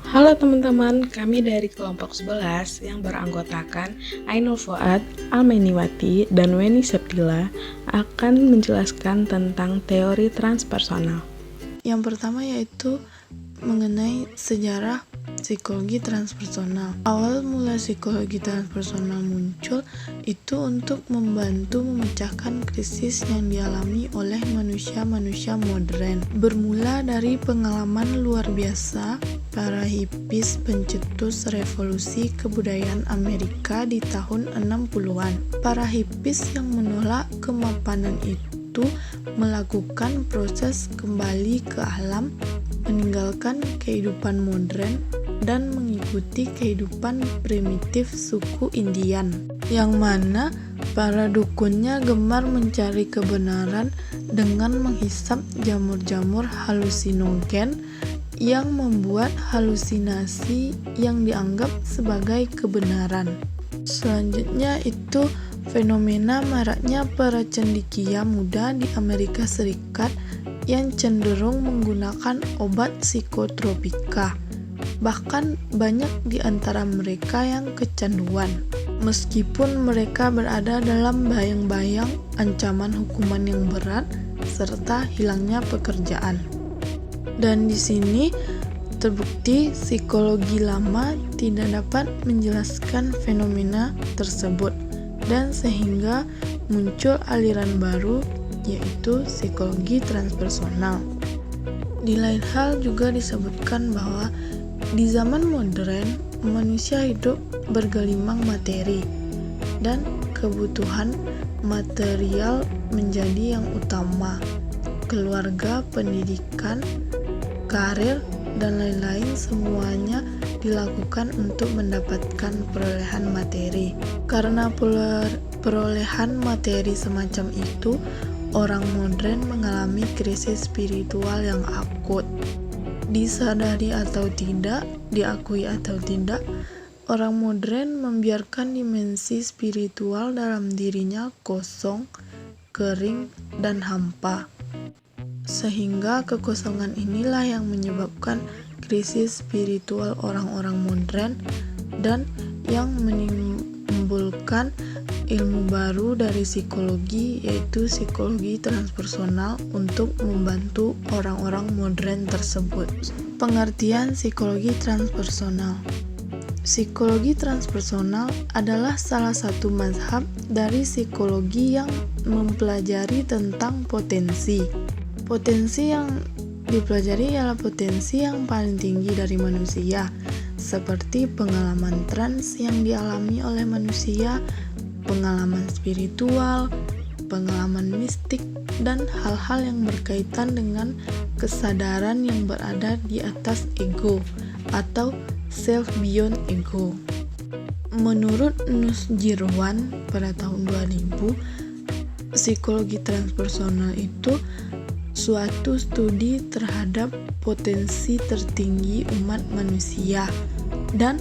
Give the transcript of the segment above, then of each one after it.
Halo teman-teman, kami dari kelompok 11 yang beranggotakan Ainul Fuad, Almeniwati, dan Weni Septila akan menjelaskan tentang teori transpersonal. Yang pertama yaitu mengenai sejarah psikologi transpersonal. Awal mula psikologi transpersonal muncul itu untuk membantu memecahkan krisis yang dialami oleh manusia-manusia modern. Bermula dari pengalaman luar biasa para hippies pencetus revolusi kebudayaan Amerika di tahun 60-an. Para hippies yang menolak kemapanan itu melakukan proses kembali ke alam, meninggalkan kehidupan modern dan mengikuti kehidupan primitif suku Indian, yang mana para dukunnya gemar mencari kebenaran dengan menghisap jamur-jamur halusinogen yang membuat halusinasi yang dianggap sebagai kebenaran. Selanjutnya itu fenomena maraknya para cendekia muda di Amerika Serikat yang cenderung menggunakan obat psikotropika. Bahkan banyak di antara mereka yang kecanduan, meskipun mereka berada dalam bayang-bayang ancaman hukuman yang berat serta hilangnya pekerjaan. Dan di sini terbukti psikologi lama tidak dapat menjelaskan fenomena tersebut, dan sehingga muncul aliran baru yaitu psikologi transpersonal. Di lain hal juga disebutkan bahwa di zaman modern manusia hidup bergelimang materi dan kebutuhan material menjadi yang utama. Keluarga, pendidikan, karir, dan lain-lain semuanya dilakukan untuk mendapatkan perolehan materi. Karena perolehan materi semacam itu, orang modern mengalami krisis spiritual yang akut. Disadari atau tidak, diakui atau tidak, orang modern membiarkan dimensi spiritual dalam dirinya kosong, kering, dan hampa. Sehingga kekosongan inilah yang menyebabkan krisis spiritual orang-orang modern dan yang menimbulkan ilmu baru dari psikologi, yaitu psikologi transpersonal, untuk membantu orang-orang modern tersebut. Pengertian psikologi transpersonal. Psikologi transpersonal adalah salah satu mazhab dari psikologi yang mempelajari tentang potensi. Potensi yang dipelajari ialah potensi yang paling tinggi dari manusia, seperti pengalaman trans yang dialami oleh manusia, pengalaman spiritual, pengalaman mistik, dan hal-hal yang berkaitan dengan kesadaran yang berada di atas ego atau self beyond ego. Menurut Nusjirwan pada tahun 2000, psikologi transpersonal itu suatu studi terhadap potensi tertinggi umat manusia, dan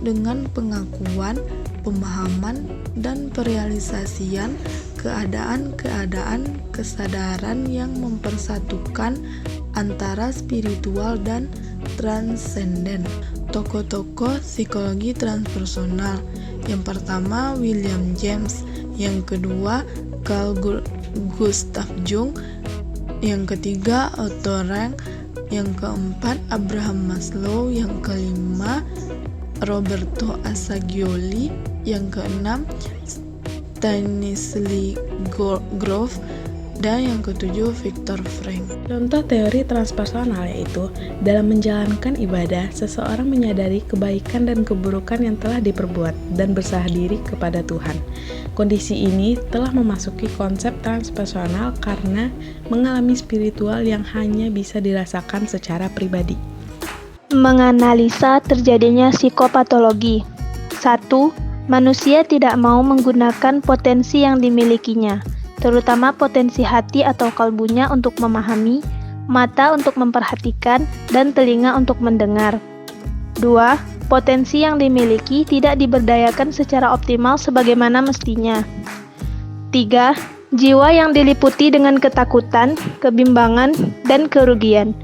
dengan pengakuan, pemahaman, dan perealisasian keadaan-keadaan kesadaran yang mempersatukan antara spiritual dan transenden. Tokoh-tokoh psikologi transpersonal: yang pertama William James, yang kedua Carl Gustav Jung, yang ketiga Otto Rank, yang keempat Abraham Maslow, yang kelima Roberto Assagioli, yang keenam Stanislas Grof, dan yang ketujuh Viktor Frankl. Contoh teori transpersonal yaitu dalam menjalankan ibadah, seseorang menyadari kebaikan dan keburukan yang telah diperbuat dan berserah diri kepada Tuhan. Kondisi ini telah memasuki konsep transpersonal karena mengalami spiritual yang hanya bisa dirasakan secara pribadi. Menganalisa terjadinya psikopatologi. 1. Manusia tidak mau menggunakan potensi yang dimilikinya, terutama potensi hati atau kalbunya untuk memahami, mata untuk memperhatikan, dan telinga untuk mendengar. 2. Potensi yang dimiliki tidak diberdayakan secara optimal sebagaimana mestinya. 3. Jiwa yang diliputi dengan ketakutan, kebimbangan, dan kerugian.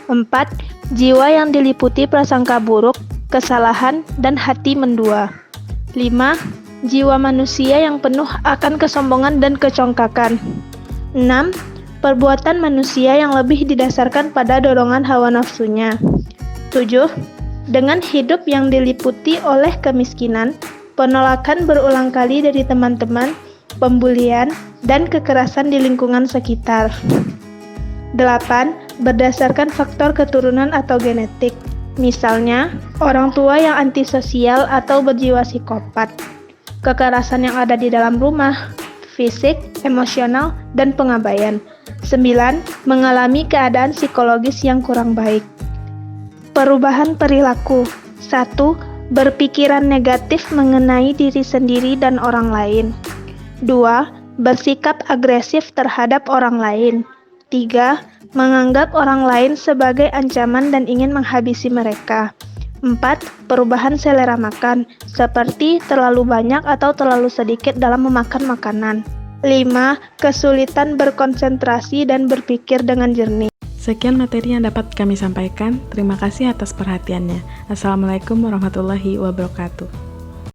4. Jiwa yang diliputi prasangka buruk, kesalahan, dan hati mendua. 5. Jiwa manusia yang penuh akan kesombongan dan kecongkakan. 6. Perbuatan manusia yang lebih didasarkan pada dorongan hawa nafsunya. 7. Dengan hidup yang diliputi oleh kemiskinan, penolakan berulang kali dari teman-teman, pembulian, dan kekerasan di lingkungan sekitar. 8. Berdasarkan faktor keturunan atau genetik. Misalnya, orang tua yang antisosial atau berjiwa psikopat. Kekerasan yang ada di dalam rumah, fisik, emosional, dan pengabaian. 9. Mengalami keadaan psikologis yang kurang baik. Perubahan perilaku. 1. Berpikiran negatif mengenai diri sendiri dan orang lain. 2. Bersikap agresif terhadap orang lain. 3. Menganggap orang lain sebagai ancaman dan ingin menghabisi mereka. 4. Perubahan selera makan, seperti terlalu banyak atau terlalu sedikit dalam memakan makanan. 5. Kesulitan berkonsentrasi dan berpikir dengan jernih. Sekian materi yang dapat kami sampaikan. Terima kasih atas perhatiannya. Assalamualaikum warahmatullahi wabarakatuh.